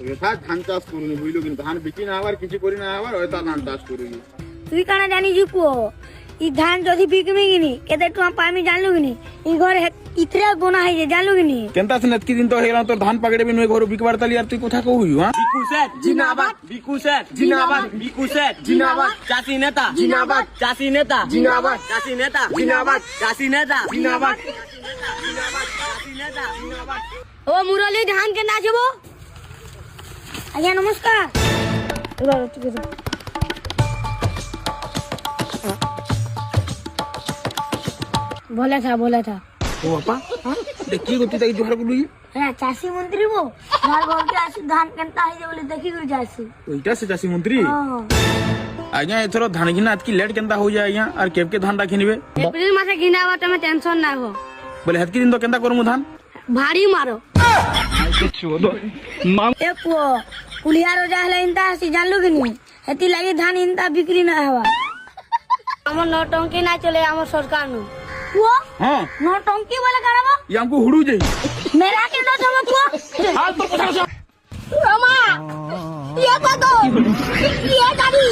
যথা ধান চাষ করুনি বুঝলো, কিন্তু ধান বিক্রি না হবার কিছু করি না হবার হয়তো ধান চাষ করুনি। তুই কানা জানি জুকো ই ধান যদি বিকবি কিনি কেতে টুয়া পামি জানলু কিনি ই ঘর ইতরে গোনা হইছে জানলু কিনি কেনতা আছে নেতকি দিন তো হয়ে গেল, তোর ধান পাকেটে বি নয় ঘর বিকবার তালি আর তুই কোথা কহুই? হ্যাঁ বিকু স্যার জিন্দাবাদ, বিকু স্যার জিন্দাবাদ, বিকু স্যার জিন্দাবাদ, চাষী নেতা জিন্দাবাদ, চাষী নেতা জিন্দাবাদ, চাষী নেতা জিন্দাবাদ, চাষী নেতা জিন্দাবাদ, চাষী নেতা জিন্দাবাদ। ও মুরলি ধান কেনা যাবো? আজ্ঞা নমস্কার। এবার ঠিক আছে बोला था ও বাপা দেখি গতি তাই জোহার গুলি হ্যাঁ চাষী মন্ত্রী বো ঘর ঘর কে আসি ধান কেনতা হই বলে দেখি করে যাইছি ওইটা সে চাষী মন্ত্রী। হ্যাঁ আজ্ঞা এথর ধান কিনা আজকে লেট কেনতা হয়ে যায় আজ্ঞা, আর কেবকে ধান রাখি নিবে এপ্রিল মাসে কিনাবা তুমি টেনশন না হো বলে হেতকি দিন তো কেনতা করমু ধান ভারী মারো এ পুও কুলিয়া রোজা হলে ইনতা আসি জানলু কিনি হেতি লাগি ধান ইনতা বিক্রি না হবা আমার নটঙ্কি না চলে আমার সরকার নু পুও হ্যাঁ নটঙ্কি বলে কারাবো ইয়ামকু হুড়ু যাই मेरा के दो जमा पुआ হাল তোর কথা শোন। Rama, ये बात ये गाड़ी